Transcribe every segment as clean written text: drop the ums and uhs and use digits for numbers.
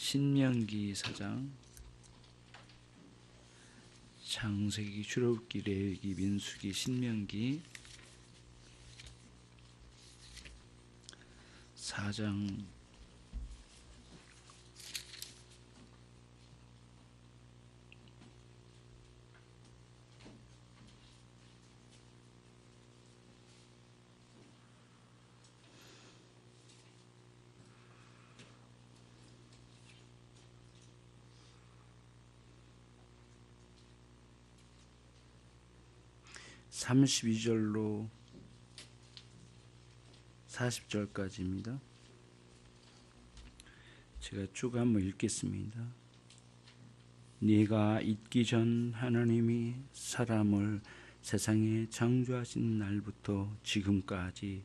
신명기 4장, 창세기, 출애굽기, 레위기, 민수기, 신명기 4장 32절로 40절까지입니다. 제가 쭉 한번 읽겠습니다. 네가 있기 전 하나님이 사람을 세상에 창조하신 날부터 지금까지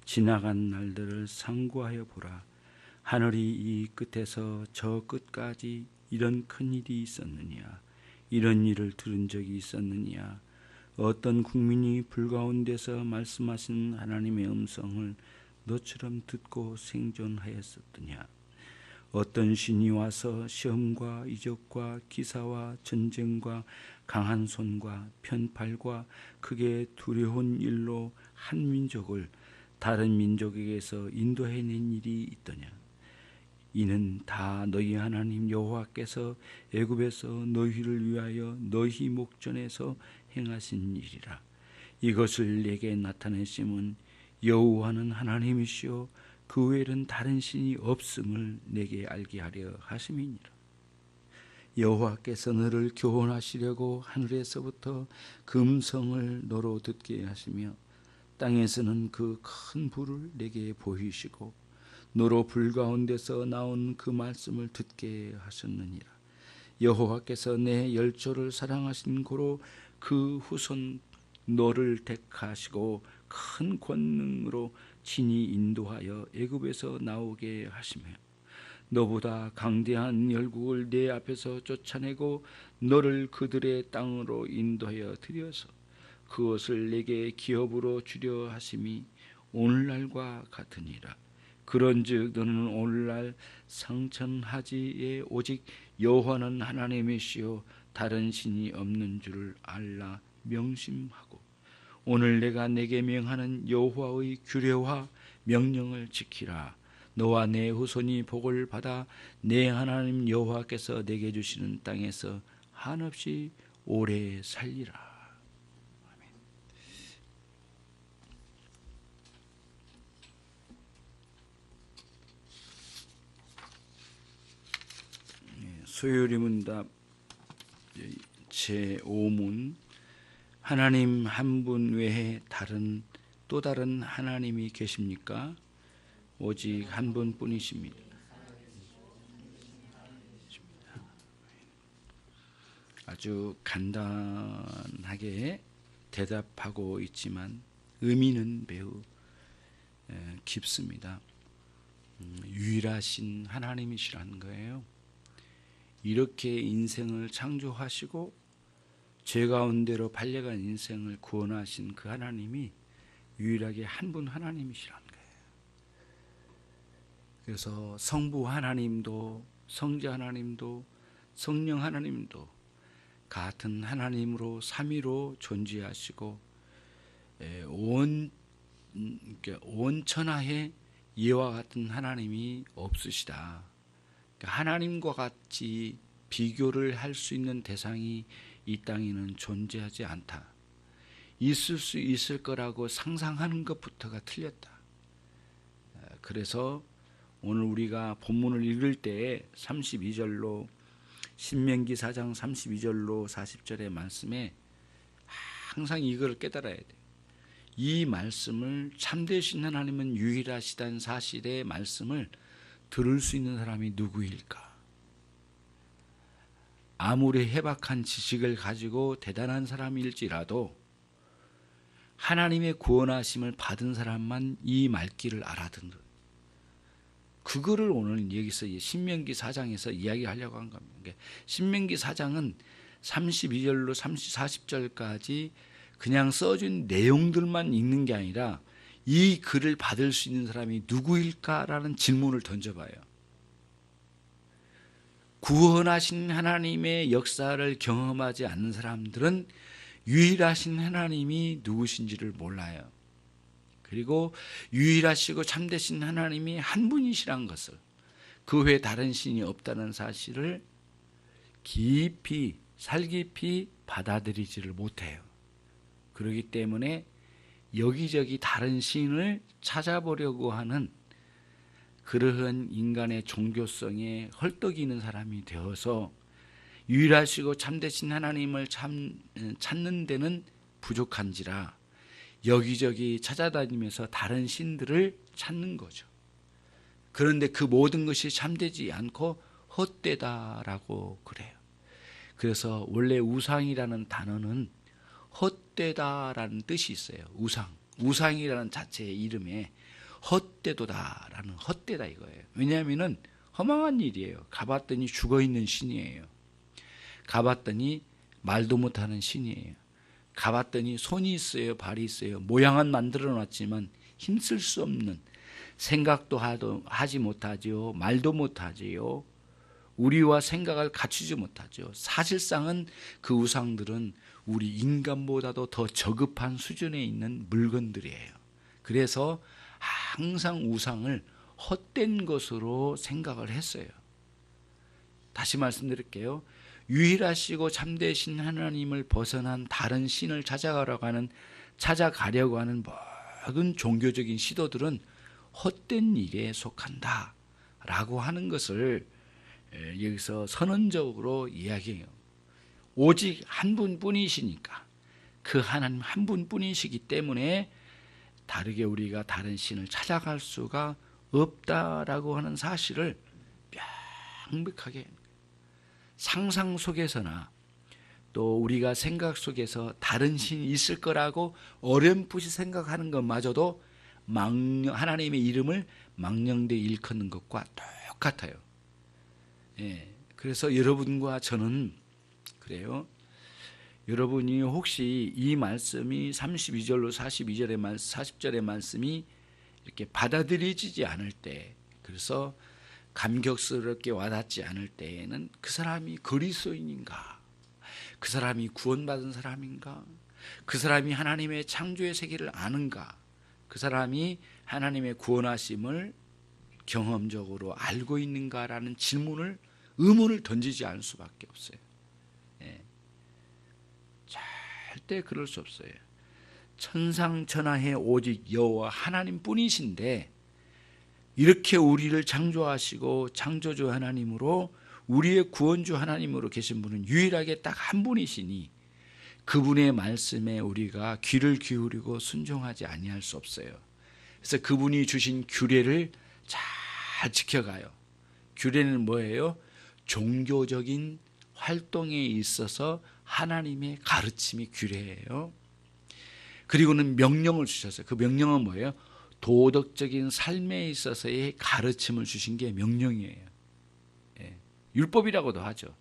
지나간 날들을 상고하여 보라. 하늘이 이 끝에서 저 끝까지 이런 큰 일이 있었느냐? 이런 일을 들은 적이 있었느냐? 어떤 국민이 불가운데서 말씀하신 하나님의 음성을 너처럼 듣고 생존하였었더냐? 어떤 신이 와서 시험과 이적과 기사와 전쟁과 강한 손과 편팔과 크게 두려운 일로 한 민족을 다른 민족에게서 인도해낸 일이 있더냐? 이는 다 너희 하나님 여호와께서 애굽에서 너희를 위하여 너희 목전에서 행하신 일이라. 이것을 내게 나타내심은 여호와는 하나님이시요 그 외에는 다른 신이 없음을 내게 알게 하려 하심이니라. 여호와께서 너를 교훈하시려고 하늘에서부터 금성을 너로 듣게 하시며 땅에서는 그 큰 불을 내게 보이시고 너로 불 가운데서 나온 그 말씀을 듣게 하셨느니라. 여호와께서 내 열조를 사랑하신 고로 그 후손 너를 택하시고 큰 권능으로 친히 인도하여 애굽에서 나오게 하시며 너보다 강대한 열국을 내 앞에서 쫓아내고 너를 그들의 땅으로 인도하여 들여서 그것을 내게 기업으로 주려 하심이 오늘날과 같으니라. 그런즉 너는 오늘날 상천하지에 오직 여호와는 하나님이시요 다른 신이 없는 줄을 알라 명심하고 오늘 내가 내게 명하는 여호와의 규례와 명령을 지키라. 너와 내 후손이 복을 받아 내 하나님 여호와께서 내게 주시는 땅에서 한없이 오래 살리라. 소요리 문답 제5문. 하나님 한 분 외에 또 다른 하나님이 계십니까? 오직 한 분뿐이십니다. 아주 간단하게 대답하고 있지만 의미는 매우 깊습니다. 유일하신 하나님이시라는 거예요. 이렇게 인생을 창조하시고 죄 가운데로 팔려간 인생을 구원하신 그 하나님이 유일하게 한 분 하나님이시라는 거예요. 그래서 성부 하나님도 성자 하나님도 성령 하나님도 같은 하나님으로 삼위로 존재하시고 온 천하에 이와 같은 하나님이 없으시다. 하나님과 같이 비교를 할 수 있는 대상이 이 땅에는 존재하지 않다. 있을 수 있을 거라고 상상하는 것부터가 틀렸다. 그래서 오늘 우리가 본문을 읽을 때 32절로 신명기 4장 32절로 40절의 말씀에 항상 이걸 깨달아야 돼. 이 말씀을 참되신 하나님은 유일하시다는 사실의 말씀을 들을 수 있는 사람이 누구일까? 아무리 해박한 지식을 가지고 대단한 사람일지라도 하나님의 구원하심을 받은 사람만 이 말귀를 알아듣는 거예요. 그거를 오늘 여기서 신명기 4장에서 이야기하려고 한 겁니다. 신명기 4장은 32절로 40절까지 그냥 써준 내용들만 읽는 게 아니라 이 글을 받을 수 있는 사람이 누구일까라는 질문을 던져봐요. 구원하신 하나님의 역사를 경험하지 않는 사람들은 유일하신 하나님이 누구신지를 몰라요. 그리고 유일하시고 참되신 하나님이 한 분이시란 것을, 그 외에 다른 신이 없다는 사실을 깊이 살깊이 받아들이지를 못해요. 그렇기 때문에 여기저기 다른 신을 찾아보려고 하는 그러한 인간의 종교성에 헐떡이는 사람이 되어서 유일하시고 참되신 하나님을 찾는 데는 부족한지라 여기저기 찾아다니면서 다른 신들을 찾는 거죠. 그런데 그 모든 것이 참되지 않고 헛되다라고 그래요. 그래서 원래 우상이라는 단어는 헛되다라는 뜻이 있어요. 우상이라는 자체의 이름에 헛되도다라는 헛되다 이거예요. 왜냐하면은 허망한 일이에요. 가봤더니 죽어있는 신이에요. 가봤더니 말도 못하는 신이에요. 가봤더니 손이 있어요, 발이 있어요. 모양은 만들어 놨지만 힘쓸 수 없는, 생각도 하지 못하지요, 말도 못하지요, 우리와 생각을 갖추지 못하죠. 사실상은 그 우상들은 우리 인간보다도 더 저급한 수준에 있는 물건들이에요. 그래서 항상 우상을 헛된 것으로 생각을 했어요. 다시 말씀드릴게요. 유일하시고 참되신 하나님을 벗어난 다른 신을 찾아가려고 하는 모든 종교적인 시도들은 헛된 일에 속한다 라고 하는 것을 여기서 선언적으로 이야기해요. 오직 한 분뿐이시니까, 그 하나님 한 분뿐이시기 때문에 다르게 우리가 다른 신을 찾아갈 수가 없다라고 하는 사실을 명백하게, 상상 속에서나 또 우리가 생각 속에서 다른 신이 있을 거라고 어렴풋이 생각하는 것마저도 하나님의 이름을 망령되이 일컫는 것과 똑같아요. 예, 그래서 여러분과 저는 그래요. 여러분이 혹시 이 말씀이 32절로 40절의 말씀이 이렇게 받아들여지지 않을 때, 그래서 감격스럽게 와닿지 않을 때에는 그 사람이 그리스도인인가? 그 사람이 구원받은 사람인가? 그 사람이 하나님의 창조의 세계를 아는가? 그 사람이 하나님의 구원하심을 경험적으로 알고 있는가라는 의문을 던지지 않을 수밖에 없어요. 예. 절대 그럴 수 없어요. 천상천하에 오직 여호와 하나님뿐이신데, 이렇게 우리를 창조하시고 창조주 하나님으로, 우리의 구원주 하나님으로 계신 분은 유일하게 딱 한 분이시니 그분의 말씀에 우리가 귀를 기울이고 순종하지 아니할 수 없어요. 그래서 그분이 주신 규례를 잘 지켜가요. 규례는 뭐예요? 종교적인 활동에 있어서 하나님의 가르침이 규례예요. 그리고는 명령을 주셨어요. 그 명령은 뭐예요? 도덕적인 삶에 있어서의 가르침을 주신 게 명령이에요. 예, 율법이라고도 하죠.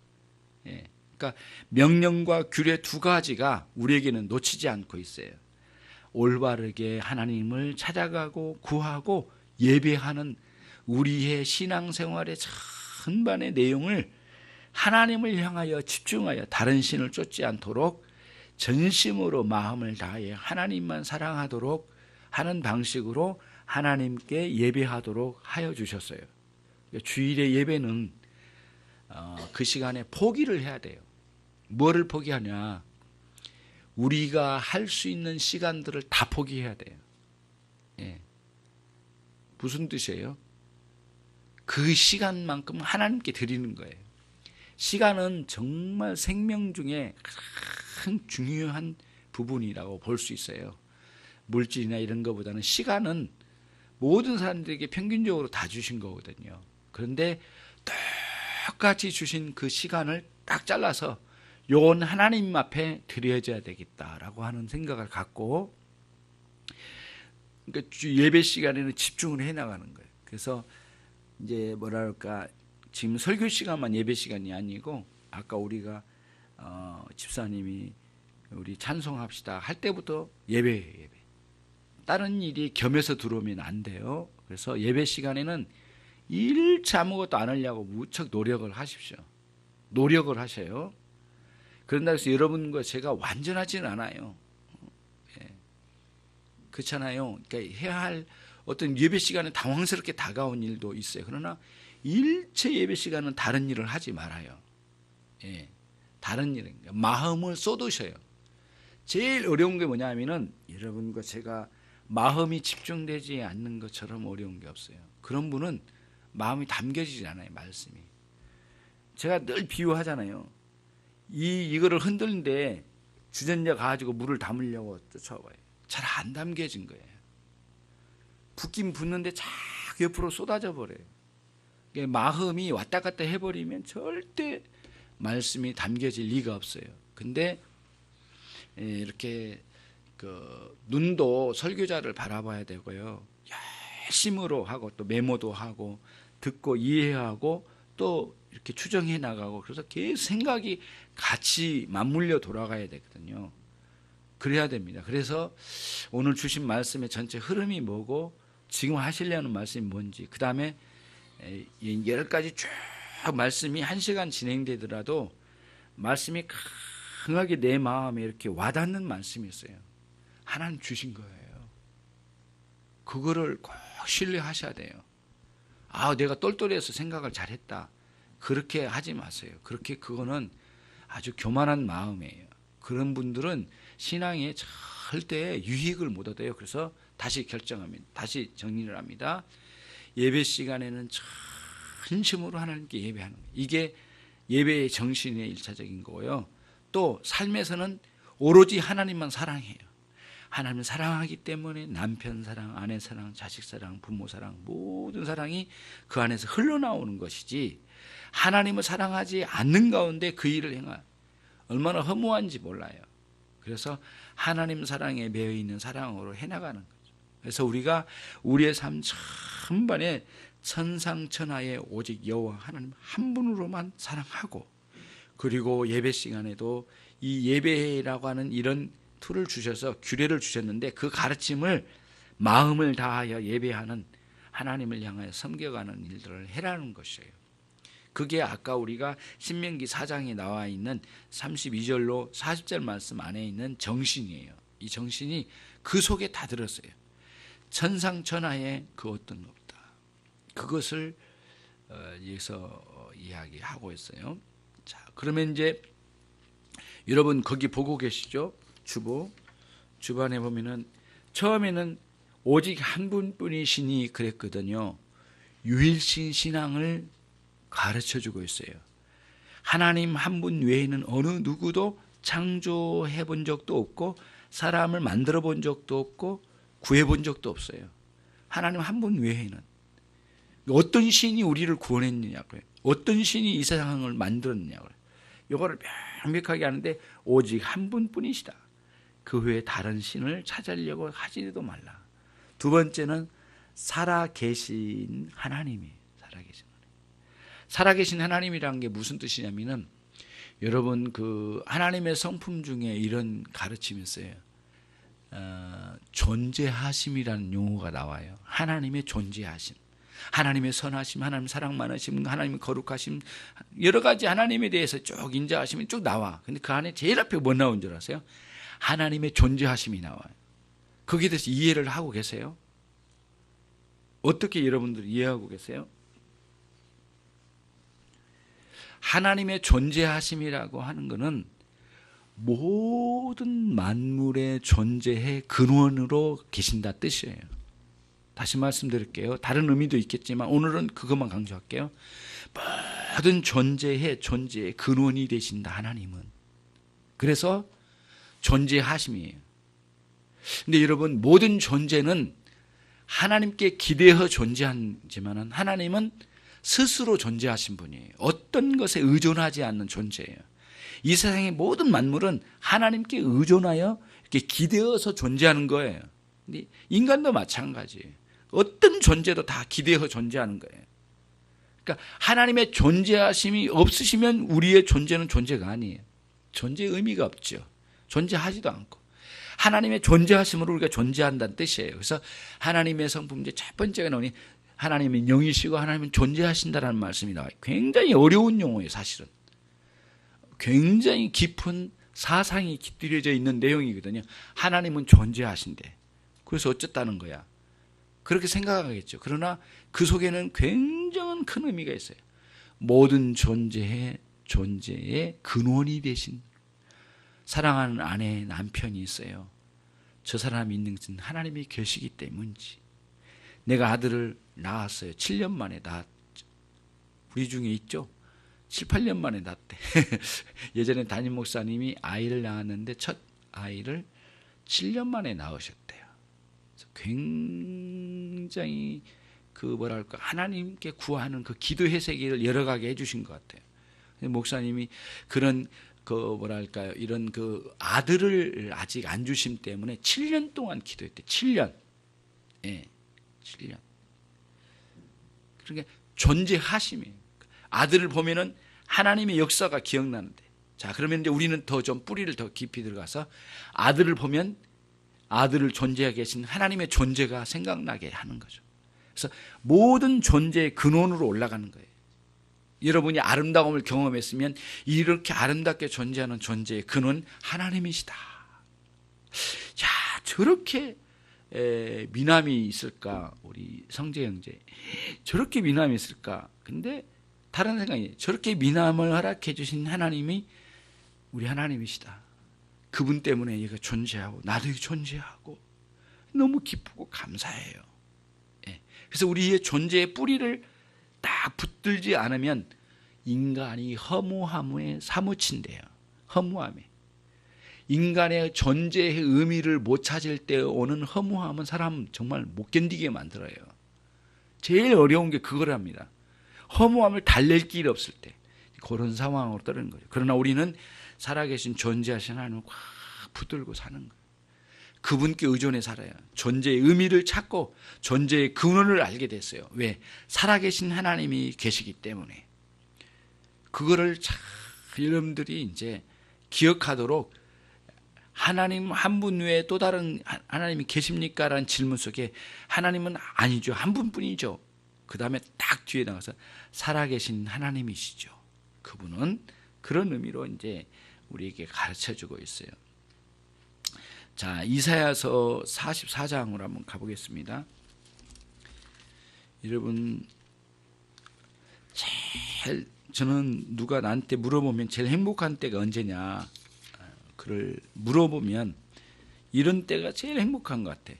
예, 그러니까 명령과 규례 두 가지가 우리에게는 놓치지 않고 있어요. 올바르게 하나님을 찾아가고 구하고 예배하는 우리의 신앙생활의 전반의 내용을 하나님을 향하여 집중하여 다른 신을 쫓지 않도록 전심으로 마음을 다해 하나님만 사랑하도록 하는 방식으로 하나님께 예배하도록 하여 주셨어요. 주일의 예배는 그 시간에 포기를 해야 돼요. 뭐를 포기하냐? 우리가 할 수 있는 시간들을 다 포기해야 돼요. 예. 무슨 뜻이에요? 그 시간만큼 하나님께 드리는 거예요. 시간은 정말 생명 중에 가장 중요한 부분이라고 볼 수 있어요. 물질이나 이런 것보다는 시간은 모든 사람들에게 평균적으로 다 주신 거거든요. 그런데 똑같이 주신 그 시간을 딱 잘라서 요건 하나님 앞에 드려져야 되겠다라고 하는 생각을 갖고, 그러니까 예배 시간에는 집중을 해나가는 거예요. 그래서 이제 뭐랄까, 지금 설교 시간만 예배 시간이 아니고, 아까 우리가 집사님이 우리 찬송합시다 할 때부터 예배예요. 예배. 다른 일이 겸해서 들어오면 안 돼요. 그래서 예배 시간에는 일체 아무것도 안 하려고 무척 노력을 하십시오. 노력을 하셔요. 그런다고 해서 여러분과 제가 완전하지는 않아요. 예. 그렇잖아요. 그러니까 해야 할 어떤 예배 시간에 당황스럽게 다가온 일도 있어요. 그러나 일체 예배 시간은 다른 일을 하지 말아요. 예. 다른 일은 마음을 쏟으셔요. 제일 어려운 게 뭐냐면은 여러분과 제가 마음이 집중되지 않는 것처럼 어려운 게 없어요. 그런 분은 마음이 담겨지지 않아요. 말씀이. 제가 늘 비유하잖아요. 이거를 흔들는데 주전자 가지고 물을 담으려고 쫓아와요. 잘 안 담겨진 거예요. 붓긴 붓는데 자꾸 옆으로 쏟아져 버려요. 마음이 왔다 갔다 해버리면 절대 말씀이 담겨질 리가 없어요. 근데 이렇게 눈도 설교자를 바라봐야 되고요. 열심으로 하고 또 메모도 하고 듣고 이해하고 또 이렇게 추정해 나가고 그래서 계속 생각이 같이 맞물려 돌아가야 되거든요. 그래야 됩니다. 그래서 오늘 주신 말씀의 전체 흐름이 뭐고 지금 하시려는 말씀이 뭔지 그 다음에 10가지 쭉 말씀이 1시간 진행되더라도 말씀이 강하게 내 마음에 이렇게 와닿는 말씀이 있어요. 하나님 주신 거예요. 그거를 꼭 신뢰하셔야 돼요. 내가 똘똘해서 생각을 잘했다. 그렇게 하지 마세요. 그거는 아주 교만한 마음이에요. 그런 분들은 신앙에 절대 유익을 못 얻어요. 그래서 다시 결정합니다. 다시 정리를 합니다. 예배 시간에는 진심으로 하나님께 예배하는 거예요. 이게 예배의 정신의 1차적인 거고요. 또 삶에서는 오로지 하나님만 사랑해요. 하나님을 사랑하기 때문에 남편 사랑, 아내 사랑, 자식 사랑, 부모 사랑 모든 사랑이 그 안에서 흘러나오는 것이지 하나님을 사랑하지 않는 가운데 그 일을 행할 얼마나 허무한지 몰라요. 그래서 하나님 사랑에 매여 있는 사랑으로 해나가는 거죠. 그래서 우리가 우리의 삶 전반에 천상천하에 오직 여호와 하나님 한 분으로만 사랑하고 그리고 예배 시간에도 이 예배라고 하는 이런 툴을 주셔서 규례를 주셨는데 그 가르침을 마음을 다하여 예배하는 하나님을 향하여 섬겨가는 일들을 해라는 것이에요. 그게 아까 우리가 신명기 4장에 나와 있는 32절로 40절 말씀 안에 있는 정신이에요. 이 정신이 그 속에 다 들었어요. 천상천하에 그 어떤 없다. 그것을 여기서 이야기하고 있어요. 자, 그러면 이제 여러분 거기 보고 계시죠? 주반에 보면은 처음에는 오직 한 분뿐이시니 그랬거든요. 유일신 신앙을 가르쳐주고 있어요. 하나님 한 분 외에는 어느 누구도 창조해 본 적도 없고 사람을 만들어 본 적도 없고 구해 본 적도 없어요. 하나님 한 분 외에는 어떤 신이 우리를 구원했느냐고요. 어떤 신이 이 세상을 만들었느냐고요. 이거를 명백하게 하는데 오직 한 분뿐이시다. 그 외에 다른 신을 찾으려고 하지도 말라. 두 번째는 살아계신 하나님이에요. 살아계신 하나님이라는 게 무슨 뜻이냐면은 여러분 그 하나님의 성품 중에 이런 가르침이 있어요. 존재하심이라는 용어가 나와요. 하나님의 존재하심, 하나님의 선하심, 하나님 사랑 많으심, 하나님의 거룩하심 여러 가지 하나님에 대해서 쭉 인자하심이 쭉 나와. 근데 그 안에 제일 앞에 뭐 나온 줄 아세요? 하나님의 존재하심이 나와요. 거기에 대해서 이해를 하고 계세요? 어떻게 여러분들이 이해하고 계세요? 하나님의 존재하심이라고 하는 것은 모든 만물의 존재의 근원으로 계신다 뜻이에요. 다시 말씀드릴게요. 다른 의미도 있겠지만 오늘은 그것만 강조할게요. 모든 존재의 근원이 되신다 하나님은. 그래서 존재하심이에요. 근데 여러분 모든 존재는 하나님께 기대어 존재하지만 하나님은 스스로 존재하신 분이에요. 어떤 것에 의존하지 않는 존재예요. 이 세상의 모든 만물은 하나님께 의존하여 이렇게 기대어서 존재하는 거예요. 근데 인간도 마찬가지예요. 어떤 존재도 다 기대어 존재하는 거예요. 그러니까 하나님의 존재하심이 없으시면 우리의 존재는 존재가 아니에요. 존재의 의미가 없죠. 존재하지도 않고. 하나님의 존재하심으로 우리가 존재한다는 뜻이에요. 그래서 하나님의 성품 이제 첫 번째가 나오니 하나님은 영이시고 하나님은 존재하신다라는 말씀이 나와요. 굉장히 어려운 용어예요. 사실은 굉장히 깊은 사상이 깃들여져 있는 내용이거든요. 하나님은 존재하신대. 그래서 어쨌다는 거야. 그렇게 생각하겠죠. 그러나 그 속에는 굉장한 큰 의미가 있어요. 모든 존재의 근원이 되신 사랑하는 아내, 남편이 있어요. 저 사람이 있는 것은 하나님이 계시기 때문이지. 내가 아들을 낳았어요. 7년 만에 낳았죠. 우리 중에 있죠. 7, 8년 만에 낳았대. 예전에 담임 목사님이 아이를 낳았는데 첫 아이를 7년 만에 낳으셨대요. 굉장히 하나님께 구하는 그 기도 해석을 여러 가게 해주신 것 같아요. 목사님이 그런 이런 아들을 아직 안 주심 때문에 7년 동안 기도했대. 7년. 예. 7년. 그러니까 존재하심이에요. 아들을 보면은 하나님의 역사가 기억나는데. 자, 그러면 이제 우리는 더 좀 뿌리를 더 깊이 들어가서 아들을 보면 아들을 존재하게 계신 하나님의 존재가 생각나게 하는 거죠. 그래서 모든 존재의 근원으로 올라가는 거예요. 여러분이 아름다움을 경험했으면 이렇게 아름답게 존재하는 존재의 근원 하나님이시다. 야, 저렇게 미남이 있을까? 우리 성재 형제 저렇게 미남이 있을까? 근데 다른 생각이 저렇게 미남을 허락해 주신 하나님이 우리 하나님이시다. 그분 때문에 얘가 존재하고 나도 존재하고 너무 기쁘고 감사해요. 그래서 우리의 존재의 뿌리를 딱 붙들지 않으면 인간이 허무함에 사무친대요. 허무함에. 인간의 존재의 의미를 못 찾을 때 오는 허무함은 사람 정말 못 견디게 만들어요. 제일 어려운 게 그거랍니다. 허무함을 달랠 길이 없을 때 그런 상황으로 떨어지는 거죠. 그러나 우리는 살아계신 존재하신 하나님을 확 붙들고 사는 거예요. 그분께 의존해 살아요. 존재의 의미를 찾고 존재의 근원을 알게 됐어요. 왜? 살아계신 하나님이 계시기 때문에. 그거를 참 여러분들이 이제 기억하도록 하나님 한 분 외에 또 다른 하나님이 계십니까? 라는 질문 속에 하나님은 아니죠. 한 분뿐이죠. 그 다음에 딱 뒤에 나가서 살아계신 하나님이시죠. 그분은 그런 의미로 이제 우리에게 가르쳐 주고 있어요. 자, 이사야서 44장으로 한번 가보겠습니다. 여러분, 저는 누가 나한테 물어보면 제일 행복한 때가 언제냐, 그를 물어보면 이런 때가 제일 행복한 것 같아.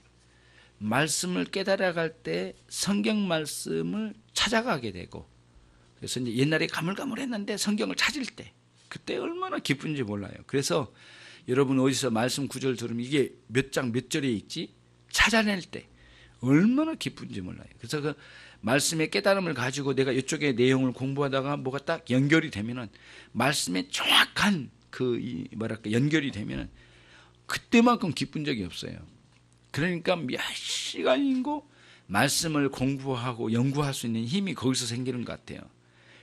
말씀을 깨달아갈 때 성경 말씀을 찾아가게 되고, 그래서 이제 옛날에 가물가물했는데 성경을 찾을 때, 그때 얼마나 기쁜지 몰라요. 그래서 여러분 어디서 말씀 구절 들으면 이게 몇 장 몇 절에 있지? 찾아낼 때 얼마나 기쁜지 몰라요. 그래서 그 말씀의 깨달음을 가지고 내가 이쪽의 내용을 공부하다가 뭐가 딱 연결이 되면은 말씀에 정확한 연결이 되면은 그때만큼 기쁜 적이 없어요. 그러니까 몇 시간이고 말씀을 공부하고 연구할 수 있는 힘이 거기서 생기는 것 같아요.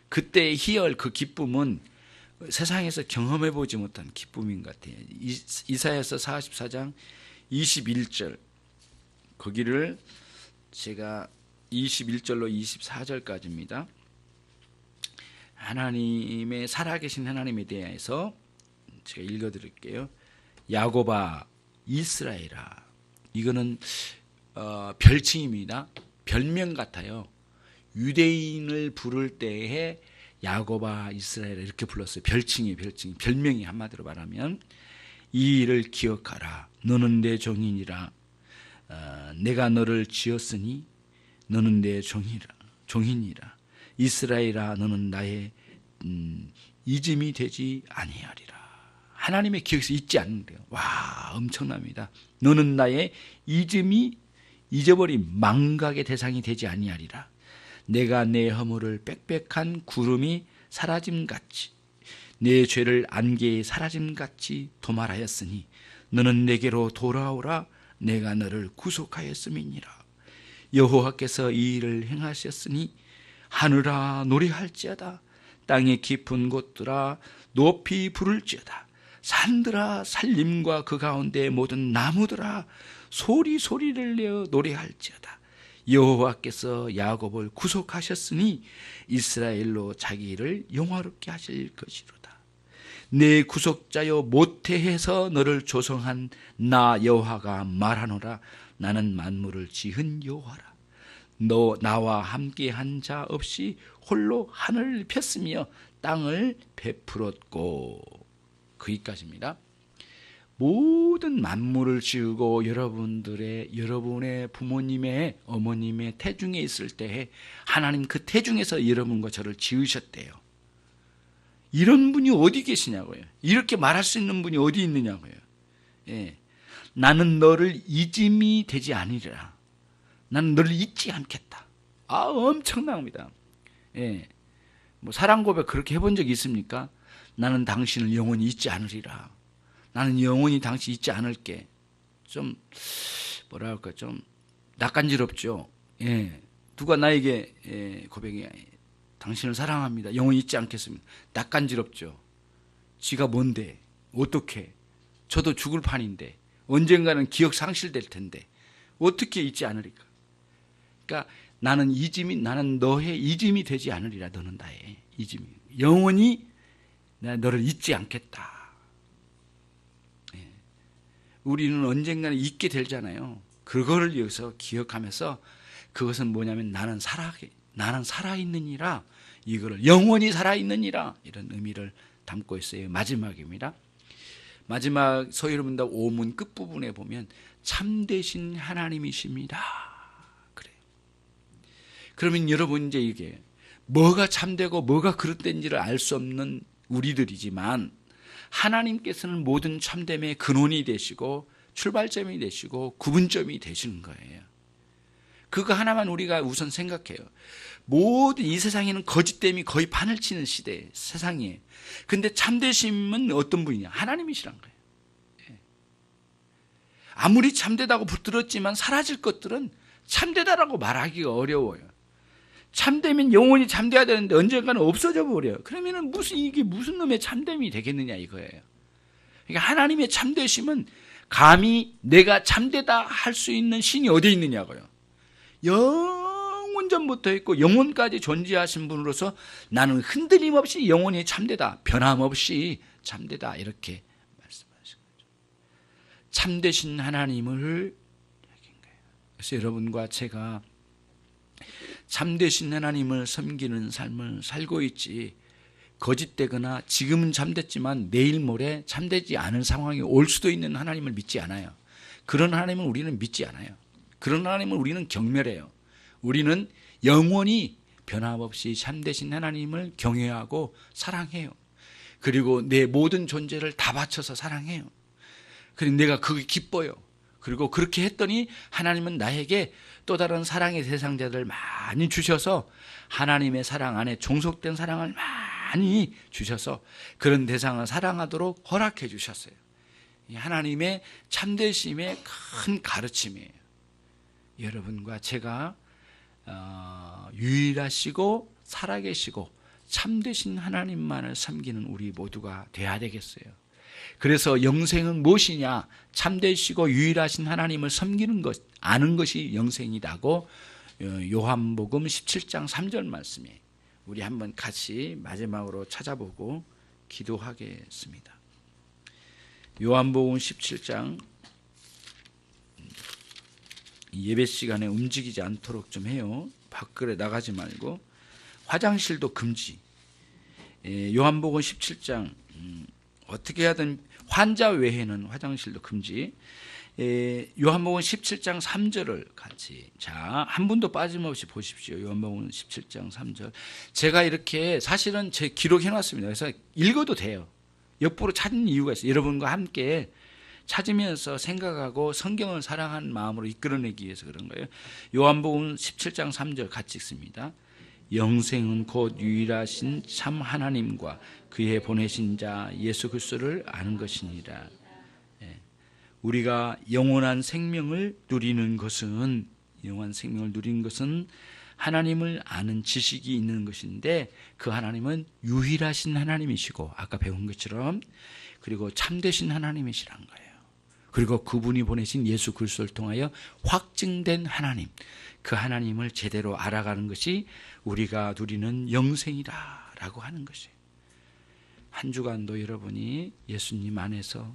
그때의 희열, 그 기쁨은 세상에서 경험해 보지 못한 기쁨인 것 같아요. 이사야서 44장 21절 거기를 제가 21절로 24절까지입니다. 하나님의 살아계신 하나님에 대해서 제가 읽어드릴게요. 야곱아 이스라엘아. 이거는 별칭입니다. 별명 같아요. 유대인을 부를 때에 야곱아 이스라엘 이렇게 불렀어요. 별칭이 별명이 한마디로 말하면 이 일을 기억하라. 너는 내 종이니라. 내가 너를 지었으니 너는 내 종이니라. 이스라엘아 너는 나의 잊음이 되지 아니하리라. 하나님의 기억에서 잊지 않는데요. 와, 엄청납니다. 너는 나의 잊어버린 망각의 대상이 되지 아니하리라. 내가 내 허물을 빽빽한 구름이 사라짐같이 내 죄를 안개에 사라짐같이 도말하였으니 너는 내게로 돌아오라. 내가 너를 구속하였음이니라. 여호와께서 이 일을 행하셨으니 하늘아 노래할지어다. 땅의 깊은 곳들아 높이 부를지어다. 산들아 산림과 그 가운데 모든 나무들아 소리를 내어 노래할지어다. 여호와께서 야곱을 구속하셨으니 이스라엘로 자기를 영화롭게 하실 것이로다. 내 구속자여 모태에서 너를 조성한 나 여호와가 말하노라. 나는 만물을 지은 여호와라. 너 나와 함께한 자 없이 홀로 하늘을 폈으며 땅을 베풀었고. 거기까지입니다. 모든 만물을 지으고 여러분의 부모님의 어머님의 태중에 있을 때에 하나님 그 태중에서 여러분과 저를 지으셨대요. 이런 분이 어디 계시냐고요. 이렇게 말할 수 있는 분이 어디 있느냐고요. 예. 나는 너를 잊음이 되지 않으리라. 나는 너를 잊지 않겠다. 엄청납니다. 예. 뭐 사랑 고백 그렇게 해본 적이 있습니까? 나는 당신을 영원히 잊지 않으리라. 나는 영원히 당신 잊지 않을게. 좀 뭐랄까 좀 낯간지럽죠. 예. 누가 나에게 고백이 당신을 사랑합니다. 영원히 잊지 않겠습니다. 낯간지럽죠. 지가 뭔데? 어떻게? 저도 죽을 판인데 언젠가는 기억 상실될 텐데 어떻게 잊지 않으리까? 그러니까 나는 너의 잊음이 되지 않으리라. 너는 나의 잊음이. 영원히 내가 너를 잊지 않겠다. 예. 우리는 언젠가는 잊게 되잖아요. 그거를 여기서 기억하면서 그것은 뭐냐면 나는 살아있느니라. 이거를 영원히 살아있느니라. 이런 의미를 담고 있어요. 마지막입니다. 마지막 소위 여러분들 오문 끝부분에 보면 참되신 하나님이십니다. 그래요. 그러면 여러분 이제 이게 뭐가 참되고 뭐가 그릇된지를 알 수 없는 우리들이지만 하나님께서는 모든 참됨의 근원이 되시고 출발점이 되시고 구분점이 되시는 거예요. 그거 하나만 우리가 우선 생각해요. 모든 이 세상에는 거짓됨이 거의 판을 치는 시대, 세상이에요. 근데 참되심은 어떤 분이냐? 하나님이시란 거예요. 예. 아무리 참되다고 붙들었지만 사라질 것들은 참되다라고 말하기가 어려워요. 참되면 영원히 참돼야 되는데 언젠가는 없어져 버려요. 그러면은 이게 무슨 놈의 참됨이 되겠느냐 이거예요. 그러니까 하나님의 참되심은 감히 내가 참되다 할 수 있는 신이 어디에 있느냐고요. 영원 전부터 있고 영원까지 존재하신 분으로서 나는 흔들림 없이 영원히 참되다, 변함없이 참되다 이렇게 말씀하신 거죠. 참되신 하나님을 여긴 거예요. 그래서 여러분과 제가 참되신 하나님을 섬기는 삶을 살고 있지 거짓되거나 지금은 참됐지만 내일 모레 참되지 않은 상황이 올 수도 있는 하나님을 믿지 않아요. 그런 하나님을 우리는 믿지 않아요. 그런 하나님을 우리는 경멸해요. 우리는 영원히 변함없이 참되신 하나님을 경외하고 사랑해요. 그리고 내 모든 존재를 다 바쳐서 사랑해요. 그리고 내가 그게 기뻐요. 그리고 그렇게 했더니 하나님은 나에게 또 다른 사랑의 대상자들을 많이 주셔서 하나님의 사랑 안에 종속된 사랑을 많이 주셔서 그런 대상을 사랑하도록 허락해 주셨어요. 하나님의 참되심의 큰 가르침이에요. 여러분과 제가 유일하시고 살아계시고 참되신 하나님만을 섬기는 우리 모두가 돼야 되겠어요. 그래서 영생은 무엇이냐? 참되시고 유일하신 하나님을 섬기는 것, 아는 것이 영생이라고 요한복음 17장 3절 말씀에 우리 한번 같이 마지막으로 찾아보고 기도하겠습니다. 요한복음 17장 예배 시간에 움직이지 않도록 좀 해요. 밖으로 나가지 말고. 화장실도 금지. 요한복음 17장 어떻게 하든 환자 외에는 화장실도 금지. 요한복음 17장 3절을 같이 한 분도 빠짐없이 보십시오. 요한복음 17장 3절. 제가 이렇게 사실은 제 기록해 놨습니다. 그래서 읽어도 돼요. 역부로 찾는 이유가 있어요. 여러분과 함께 찾으면서 생각하고 성경을 사랑하는 마음으로 이끌어내기 위해서 그런 거예요. 요한복음 17장 3절 같이 읽습니다. 영생은 곧 유일하신 참 하나님과 그의 보내신 자 예수 그리스도를 아는 것이니라. 우리가 영원한 생명을 누리는 것은 하나님을 아는 지식이 있는 것인데 그 하나님은 유일하신 하나님이시고 아까 배운 것처럼 그리고 참되신 하나님이시란 거예요. 그리고 그분이 보내신 예수 그리스도를 통하여 확증된 하나님, 그 하나님을 제대로 알아가는 것이 우리가 누리는 영생이라고 하는 것이에요. 한 주간도 여러분이 예수님 안에서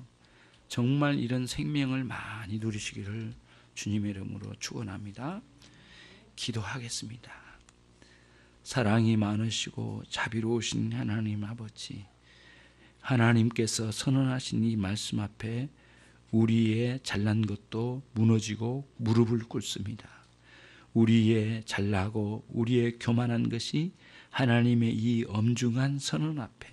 정말 이런 생명을 많이 누리시기를 주님의 이름으로 축원합니다. 기도하겠습니다. 사랑이 많으시고 자비로우신 하나님 아버지, 하나님께서 선언하신 이 말씀 앞에 우리의 잘난 것도 무너지고 무릎을 꿇습니다. 우리의 잘나고 우리의 교만한 것이 하나님의 이 엄중한 선언 앞에